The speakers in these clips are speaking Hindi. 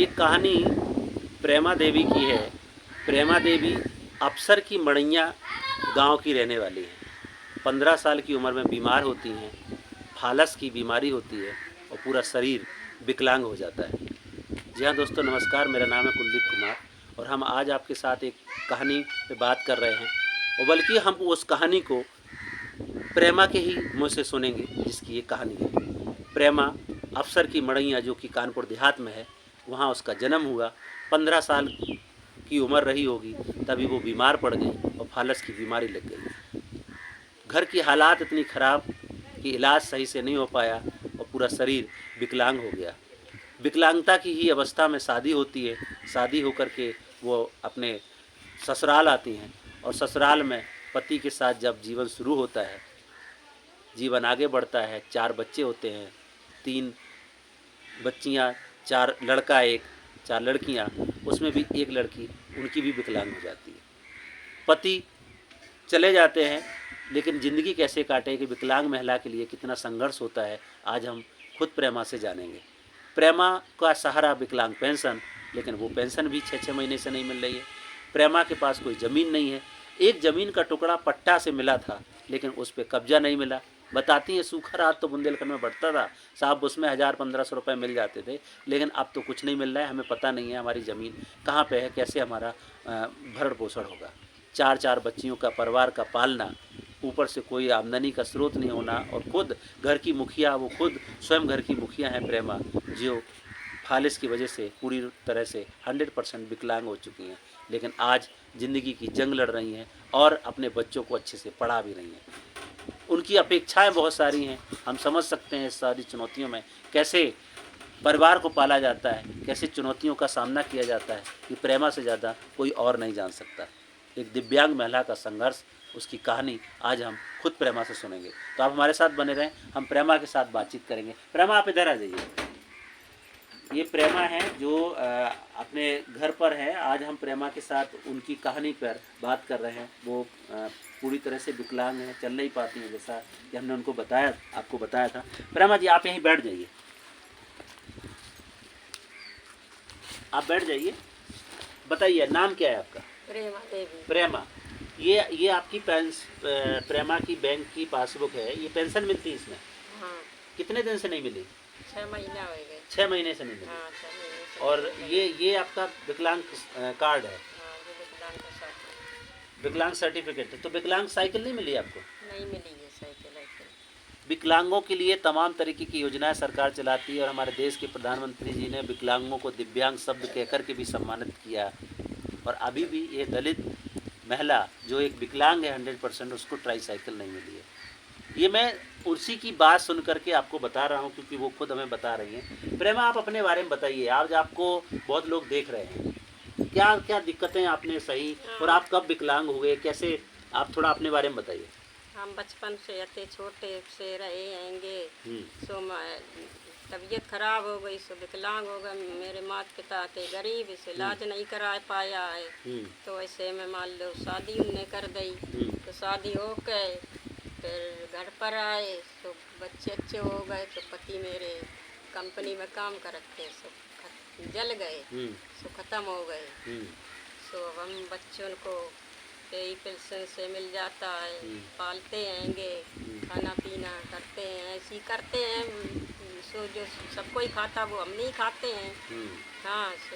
ये कहानी प्रेमा देवी की है। प्रेमा देवी अफसर की मड़ैया गांव की रहने वाली हैं। 15 साल की उम्र में बीमार होती हैं, फालस की बीमारी होती है और पूरा शरीर विकलांग हो जाता है। जी हाँ दोस्तों, नमस्कार। मेरा नाम है कुलदीप कुमार और हम आज आपके साथ एक कहानी पे बात कर रहे हैं, और बल्कि हम उस कहानी को प्रेमा के ही मुँह से सुनेंगे जिसकी ये कहानी है। प्रेमा अफसर की मड़ैया जो कि कानपुर देहात में है, वहाँ उसका जन्म हुआ। 15 साल की उम्र रही होगी तभी वो बीमार पड़ गई और फालस की बीमारी लग गई। घर की हालात इतनी ख़राब कि इलाज सही से नहीं हो पाया और पूरा शरीर विकलांग हो गया। विकलांगता की ही अवस्था में शादी होती है। शादी होकर के वो अपने ससुराल आती हैं और ससुराल में पति के साथ जब जीवन शुरू होता है, जीवन आगे बढ़ता है। 4 बच्चे होते हैं, 3 बच्चियां, 4 लड़का, 4 लड़कियां। उसमें भी एक लड़की उनकी भी विकलांग हो जाती है। पति चले जाते हैं, लेकिन ज़िंदगी कैसे काटे कि विकलांग महिला के लिए कितना संघर्ष होता है, आज हम खुद प्रेमा से जानेंगे। प्रेमा का सहारा विकलांग पेंशन, लेकिन वो पेंशन भी 6-6 महीने से नहीं मिल रही है। प्रेमा के पास कोई ज़मीन नहीं है। एक ज़मीन का टुकड़ा पट्टा से मिला था, लेकिन उस पर कब्जा नहीं मिला। बताती हैं सूखा रात तो बुंदेलखंड में बढ़ता था साहब, उसमें 1000-1500 रुपये मिल जाते थे, लेकिन अब तो कुछ नहीं मिल रहा है। हमें पता नहीं है हमारी ज़मीन कहाँ पे है, कैसे हमारा भरण पोषण होगा। 4-4 बच्चियों का परिवार का पालना, ऊपर से कोई आमदनी का स्रोत नहीं होना, और खुद घर की मुखिया, वो खुद स्वयं घर की मुखिया हैं प्रेमा, जो फालिस की वजह से पूरी तरह से 100% विकलांग हो चुकी हैं, लेकिन आज ज़िंदगी की जंग लड़ रही हैं और अपने बच्चों को अच्छे से पढ़ा भी रही हैं। उनकी अपेक्षाएं बहुत सारी हैं। हम समझ सकते हैं इस सारी चुनौतियों में कैसे परिवार को पाला जाता है, कैसे चुनौतियों का सामना किया जाता है, कि प्रेमा से ज़्यादा कोई और नहीं जान सकता। एक दिव्यांग महिला का संघर्ष, उसकी कहानी आज हम खुद प्रेमा से सुनेंगे। तो आप हमारे साथ बने रहें, हम प्रेमा के साथ बातचीत करेंगे। प्रेमा, आप इधर आ जाइए। ये प्रेमा है जो अपने घर पर है। आज हम प्रेमा के साथ उनकी कहानी पर बात कर रहे हैं। वो पूरी तरह से विकलांग है, चल नहीं पाती हैं, जैसा कि हमने उनको आपको बताया था। प्रेमा जी, आप यहीं बैठ जाइए। आप बैठ जाइए। बताइए, नाम क्या है आपका? प्रेमा देवी। प्रेमा, ये आपकी प्रेमा की बैंक की पासबुक है। ये पेंशन मिलती है इसमें? हाँ। कितने दिन से नहीं मिली? 6 महीना हो गए। 6 महीने से नहीं मिली। हाँ, 6 महीने से। और ये आपका विकलांग कार्ड है? हाँ, ये विकलांग का साइकिल। विकलांग सर्टिफिकेट है। तो विकलांग साइकिल नहीं मिली आपको? नहीं मिली है साइकिल। विकलांगों के लिए तमाम तरीके की योजनाएं सरकार चलाती है, और हमारे देश के प्रधानमंत्री जी ने विकलांगों को दिव्यांग शब्द कहकर के भी सम्मानित किया। और अभी भी ये दलित महिला जो एक विकलांग है 100%, उसको ट्राई साइकिल नहीं मिली है। ये मैं उसी की बात सुन करके आपको बता रहा हूँ, क्योंकि वो खुद हमें बता रही हैं। प्रेमा, आप अपने बारे में बताइए। आज आपको बहुत लोग देख रहे हैं, क्या क्या दिक्कतें आपने सही, और आप कब विकलांग हो गए, कैसे, आप थोड़ा अपने बारे में बताइए। हम बचपन से इतने छोटे से रहे हैंगे, सो तबीयत खराब हो गई, सो विकलांग हो गए। मेरे माता पिता थे गरीब, इसे इलाज नहीं करा पाया है। तो ऐसे में मान लो शादी उनने कर दी। तो शादी हो गए, फिर घर पर आए, तो बच्चे अच्छे हो गए। तो पति मेरे कंपनी में काम करते थे, सो जल गए, सो ख़त्म हो गए। सो हम बच्चों को यही पेंशन से मिल जाता है, पालते हैंगे, खाना पीना करते हैं, ऐसी करते हैं। सो जो सब कोई खाता वो हम नहीं खाते हैं। हाँ, सो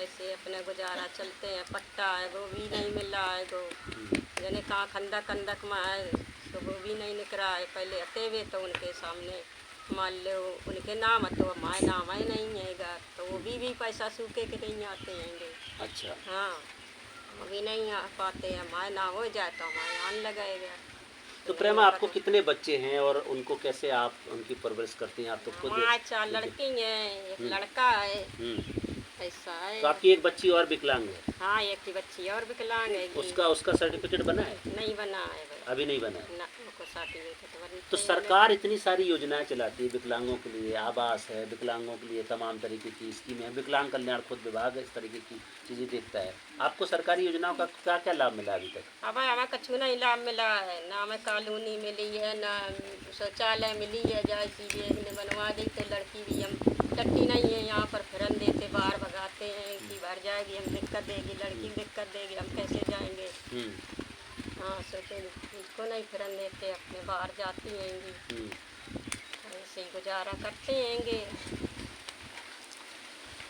ऐसे अपने गुजारा चलते हैं। पट्टा है वो भी नहीं मिल रहा है, गो जने कहाँ खंदक में है, तो वो भी नहीं निकल रहा है। पहले आते हुए तो उनके सामने मान लो उनके नाम है, तो हमारे नाम है नहीं हैगा, तो वो भी पैसा सूखे के नहीं आते हैंगे। अच्छा। हाँ, अभी नहीं आ पाते हैं। हमारे नाम हो जाए तो हमारे आन लगाएगा। तो प्रेमा, आपको कितने बच्चे हैं और उनको कैसे आप उनकी परवरिश करती हैं? आप तो खुद। हमारे 4 लड़की हैं, एक लड़का है। ऐसा है। तो आपकी एक बच्ची और विकलांग है? हाँ, एक की बच्ची और विकलांग है। उसका सर्टिफिकेट बना है? नहीं बना है भाई। अभी नहीं बना है ना, उनको सर्टिफिकेट तो सरकार इतनी सारी योजनाएं चलाती है विकलांगों के लिए। आवास है, विकलांगों के लिए तमाम तरीके की स्कीमें हैं। विकलांग कल्याण खुद विभाग इस तरीके की चीज़ें देखता है। आपको सरकारी योजनाओं का क्या क्या लाभ मिला अभी तक? अब हमें कछु नहीं लाभ मिला है, ना हमें कॉलोनी मिली है, ना शौचालय मिली है। जहाँ चीज़ें बनवा देते, लड़की भी हम टट्टी नहीं है यहाँ पर फिरन देते, बाहर भगाते बाहर जाएगी हम दिक्कत देगी, लड़की दिक्कत देगी, हम कैसे जाएंगे। हाँ सोचे इसको नहीं फिरन देते, अपने बाहर जाती हैंगी, ऐसे ही गुजारा करते हैंगे।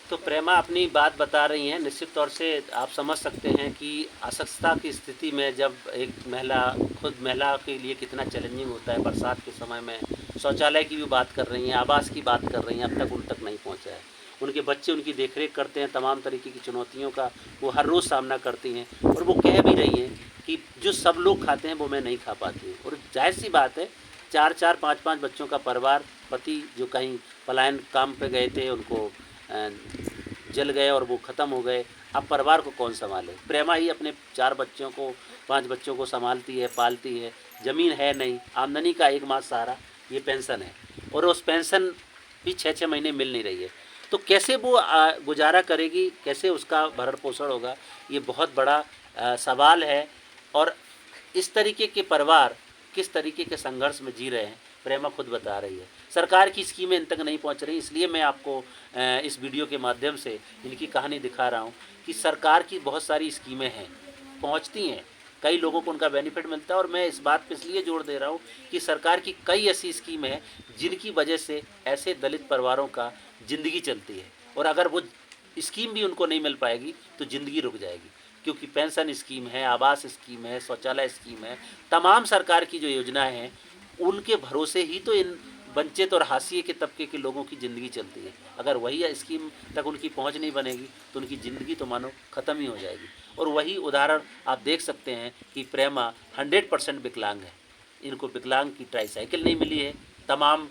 तो प्रेमा अपनी बात बता रही हैं, निश्चित तौर से आप समझ सकते हैं कि असुरक्षा की स्थिति में जब एक महिला, खुद महिला के लिए कितना चैलेंजिंग होता है। बरसात के समय में शौचालय की भी बात कर रही हैं, आवास की बात कर रही हैं, अब तक उन तक नहीं पहुंचा है। उनके बच्चे उनकी देखरेख करते हैं, तमाम तरीके की चुनौतियों का वो हर रोज़ सामना करती हैं, और वो कह भी रही हैं कि जो सब लोग खाते हैं वो मैं नहीं खा पाती हूँ। और जाहिर सी बात है, 4-4, 5-5 बच्चों का परिवार, पति जो कहीं पलायन काम पे गए थे उनको जल गए और वो ख़त्म हो गए, अब परिवार को कौन संभाले। प्रेमा ही अपने 4 बच्चों को, 5 बच्चों को संभालती है, पालती है। ज़मीन है नहीं, आमदनी का एकमात्र सहारा ये पेंशन है, और उस पेंशन भी 6-6 महीने मिल नहीं रही है। तो कैसे वो गुजारा करेगी, कैसे उसका भरण पोषण होगा, ये बहुत बड़ा सवाल है। और इस तरीके के परिवार किस तरीके के संघर्ष में जी रहे हैं, प्रेमा खुद बता रही है। सरकार की स्कीमें इन तक नहीं पहुंच रही, इसलिए मैं आपको इस वीडियो के माध्यम से इनकी कहानी दिखा रहा हूं कि सरकार की बहुत सारी स्कीमें हैं, पहुंचती हैं, कई लोगों को उनका बेनिफिट मिलता है। और मैं इस बात पर इसलिए जोर दे रहा हूं कि सरकार की कई ऐसी स्कीमें हैं जिनकी वजह से ऐसे दलित परिवारों का ज़िंदगी चलती है, और अगर वो स्कीम भी उनको नहीं मिल पाएगी तो ज़िंदगी रुक जाएगी। क्योंकि पेंशन स्कीम है, आवास स्कीम है, शौचालय स्कीम है, तमाम सरकार की जो योजनाएं हैं उनके भरोसे ही तो इन वंचित और हाशिए के तबके के लोगों की ज़िंदगी चलती है। अगर वही स्कीम तक उनकी पहुंच नहीं बनेगी तो उनकी ज़िंदगी तो मानो ख़त्म ही हो जाएगी। और वही उदाहरण आप देख सकते हैं कि प्रेमा 100% विकलांग है, इनको विकलांग की ट्राईसाइकिल नहीं मिली है। तमाम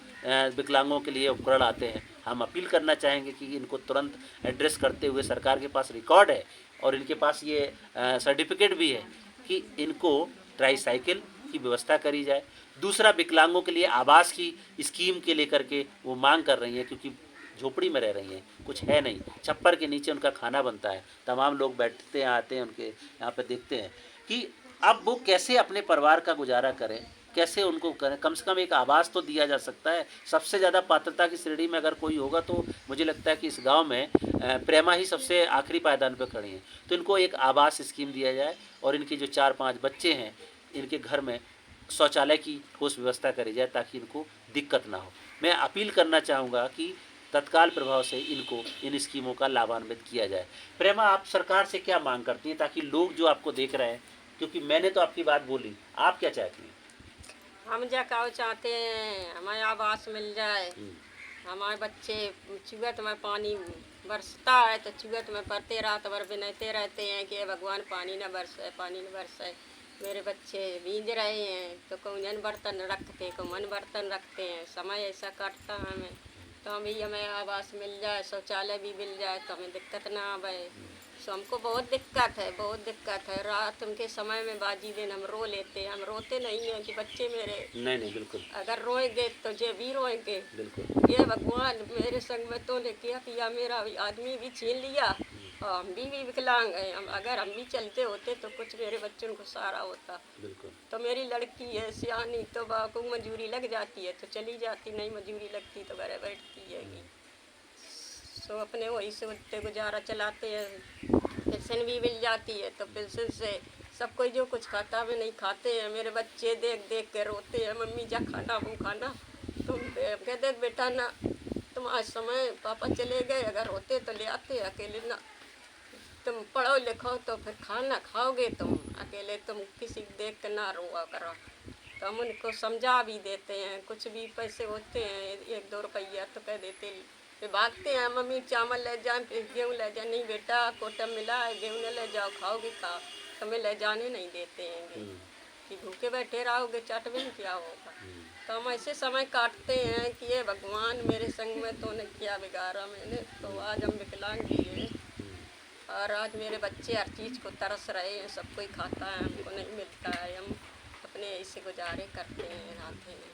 विकलांगों के लिए उपकरण आते हैं। हम अपील करना चाहेंगे कि इनको तुरंत एड्रेस करते हुए, सरकार के पास रिकॉर्ड है और इनके पास ये सर्टिफिकेट भी है कि इनको ट्राईसाइकिल की व्यवस्था करी जाए। दूसरा, विकलांगों के लिए आवास की स्कीम के लेकर के वो मांग कर रही हैं, क्योंकि झोपड़ी में रह रही हैं, कुछ है नहीं, छप्पर के नीचे उनका खाना बनता है। तमाम लोग बैठते हैं, आते हैं, उनके यहाँ पे देखते हैं कि अब वो कैसे अपने परिवार का गुजारा करें, कैसे उनको करें। कम से कम एक आवास तो दिया जा सकता है। सबसे ज़्यादा पात्रता की श्रेणी में अगर कोई होगा तो मुझे लगता है कि इस गांव में प्रेमा ही सबसे आखिरी पायदान पर खड़ी हैं। तो इनको एक आवास स्कीम दिया जाए, और इनके जो 4-5 बच्चे हैं इनके घर में शौचालय की ठोस व्यवस्था करी जाए ताकि इनको दिक्कत ना हो। मैं अपील करना चाहूँगा कि तत्काल प्रभाव से इनको इन स्कीमों का लाभान्वित किया जाए। प्रेमा, आप सरकार से क्या मांग करती हैं ताकि लोग जो आपको देख रहे हैं, क्योंकि मैंने तो आपकी बात बोली, आप क्या चाहती हैं? हम क्या चाहते हैं, हमें आवास मिल जाए। हमारे बच्चे चुगत में पानी बरसता है तो चुगत में पड़ते रात भर बिनते रहते हैं कि भगवान पानी न बरसे, पानी न बरसे। मेरे बच्चे भींज रहे हैं तो कौन बर्तन रखते, कौन बर्तन रखते हैं, समय ऐसा कटता है हमें। तो हमें आवास मिल जाए, शौचालय भी मिल जाए तो हमें दिक्कत ना आवे। सो हमको बहुत दिक्कत है, बहुत दिक्कत है। रात उनके समय में बाजी दिन हम रो लेते हैं, हम रोते नहीं हैं कि बच्चे मेरे नहीं बिल्कुल, अगर रोएंगे तो ये भी रोएंगे। बिल्कुल। ये भगवान मेरे संग में तो ने किया, मेरा आदमी भी छीन लिया और हम भी विकलांग हैं। अगर हम भी चलते होते तो कुछ मेरे बच्चों को सहारा होता। बिल्कुल। तो मेरी लड़की है सियानी, तो बाको मजूरी लग जाती है तो चली जाती, नहीं मजूरी लगती तो घर बैठती है। सो अपने वही से उठते गुजारा चलाते हैं। पेंशन भी मिल जाती है तो पेंशन से सब कोई जो कुछ खाता भी नहीं खाते हैं। मेरे बच्चे देख देख के रोते हैं, मम्मी जा खाना हम खाना। तुम कहते बेटा ना, तुम आज समय पापा चले गए, अगर होते तो ले आते, अकेले ना। तुम पढ़ो लिखो तो फिर खाना खाओगे तुम, अकेले तुम किसी देख के ना रोआ करो। तो हम उनको समझा भी देते हैं। कुछ भी पैसे होते हैं 1-2 रुपया तो कह देते, फिर भागते हैं, मम्मी चावल ले जाए, फिर गेहूँ ले जाए। नहीं बेटा, कोटा मिला है, गेहूँ न ले जाओ, खाओगे खा, हमें ले जाने नहीं देते हैं कि भूखे बैठे रहोगे, चट भी क्या होगा। तो हम ऐसे समय काटते हैं कि ये भगवान मेरे संग में तो ने क्या बिगाड़ा मैंने। तो आज हम विकलांग भी हैं और आज मेरे बच्चे हर चीज़ को तरस रहे हैं, सब कोई खाता है, हमको नहीं मिलता है। हम अपने ऐसे गुजारे करते हैं, रहते हैं।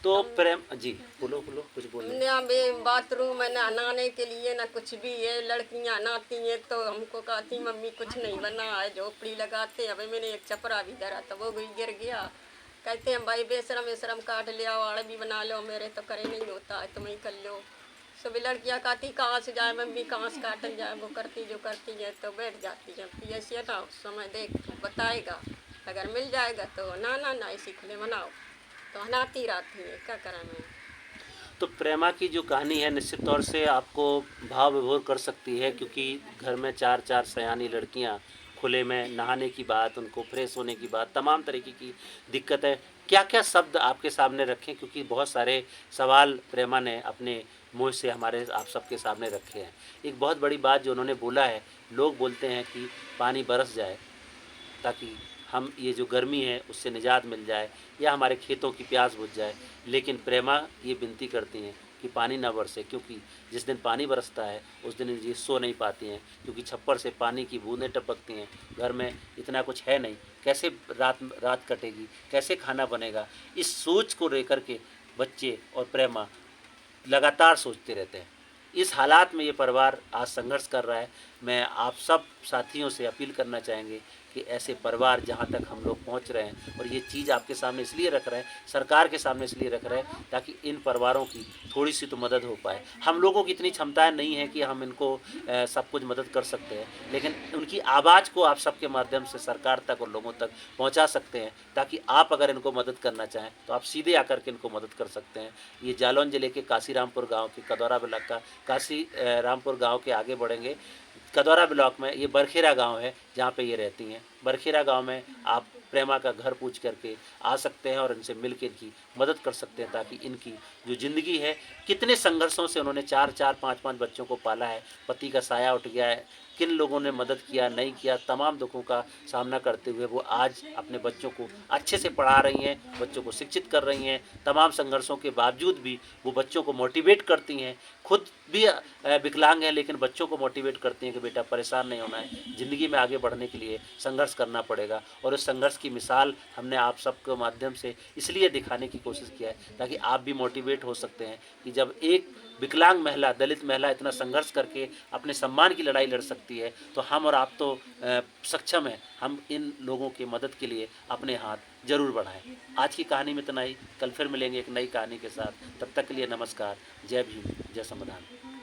तो प्रेम जी, बोलो कुछ बोलो। हमने अभी बाथरूम में नहाने के लिए ना कुछ भी है, लड़कियां नहाती हैं तो हमको कहती मम्मी कुछ नहीं बना है, झोपड़ी लगाते हैं। अभी मैंने एक छपरा भी धरा तो वो भी गिर गया। कहते हैं भाई बेशरम वेशरम काट लिया, वाड़ भी बना लो, मेरे तो करे नहीं होता है, तुम ही कर लो। सुबह लड़कियाँ कहती कहाँ से जाए मम्मी, कहाँ से काटन जाए, वो करती जो करती है तो बैठ जाती है। जब ऐसे ना समय देख बताएगा, अगर मिल जाएगा तो ना ना ना ऐसी खुले बनाओ, तो हनाती रहती है, क्या करें मैं। तो प्रेमा की जो कहानी है निश्चित तौर से आपको भाव विभोर कर सकती है, क्योंकि घर में चार चार सयानी लड़कियां, खुले में नहाने की बात, उनको फ्रेश होने की बात, तमाम तरीके की दिक्कतें, क्या क्या शब्द आपके सामने रखें, क्योंकि बहुत सारे सवाल प्रेमा ने अपने मुँह से हमारे आप सबके सामने रखे हैं। एक बहुत बड़ी बात जो उन्होंने बोला है, लोग बोलते हैं कि पानी बरस जाए ताकि हम ये जो गर्मी है उससे निजात मिल जाए या हमारे खेतों की प्यास बुझ जाए, लेकिन प्रेमा ये विनती करती हैं कि पानी ना बरसे, क्योंकि जिस दिन पानी बरसता है उस दिन ये सो नहीं पाती हैं, क्योंकि छप्पर से पानी की बूंदें टपकती हैं, घर में इतना कुछ है नहीं, कैसे रात रात कटेगी, कैसे खाना बनेगा। इस सोच को लेकर के बच्चे और प्रेमा लगातार सोचते रहते हैं। इस हालात में ये परिवार आज संघर्ष कर रहा है। मैं आप सब साथियों से अपील करना चाहेंगे कि ऐसे परिवार जहाँ तक हम लोग पहुँच रहे हैं, और ये चीज़ आपके सामने इसलिए रख रहे हैं, सरकार के सामने इसलिए रख रहे हैं ताकि इन परिवारों की थोड़ी सी तो मदद हो पाए। हम लोगों की इतनी क्षमताएं नहीं है कि हम इनको सब कुछ मदद कर सकते हैं, लेकिन उनकी आवाज़ को आप सबके माध्यम से सरकार तक और लोगों तक पहुँचा सकते हैं, ताकि आप अगर इनको मदद करना चाहें तो आप सीधे आकर के इनको मदद कर सकते हैं। ये जालौन ज़िले के काशीरामपुर गाँव के कदौरा ब्लॉक का रामपुर गांव के आगे बढ़ेंगे। कदौरा ब्लॉक में ये बरखेरा गांव है जहां पे ये रहती हैं। बरखेरा गांव में आप प्रेमा का घर पूछ करके आ सकते हैं और इनसे मिल के इनकी मदद कर सकते हैं, ताकि इनकी जो ज़िंदगी है, कितने संघर्षों से उन्होंने 4-4 5-5 बच्चों को पाला है, पति का साया उठ गया है, किन लोगों ने मदद किया नहीं किया, तमाम दुखों का सामना करते हुए वो आज अपने बच्चों को अच्छे से पढ़ा रही हैं, बच्चों को शिक्षित कर रही हैं। तमाम संघर्षों के बावजूद भी वो बच्चों को मोटिवेट करती हैं, खुद भी विकलांग हैं लेकिन बच्चों को मोटिवेट करती हैं कि बेटा परेशान नहीं होना है, ज़िंदगी में आगे बढ़ने के लिए संघर्ष करना पड़ेगा। और उस संघर्ष की मिसाल हमने आप सबके माध्यम से इसलिए दिखाने की कोशिश किया है ताकि आप भी मोटिवेट हो सकते हैं कि जब एक विकलांग महिला, दलित महिला इतना संघर्ष करके अपने सम्मान की लड़ाई लड़ सकती है, तो हम और आप तो सक्षम हैं। हम इन लोगों की मदद के लिए अपने हाथ जरूर बढ़ाएं। आज की कहानी में इतना ही, कल फिर मिलेंगे एक नई कहानी के साथ। तब तक के लिए नमस्कार। जय भीम, जय संविधान।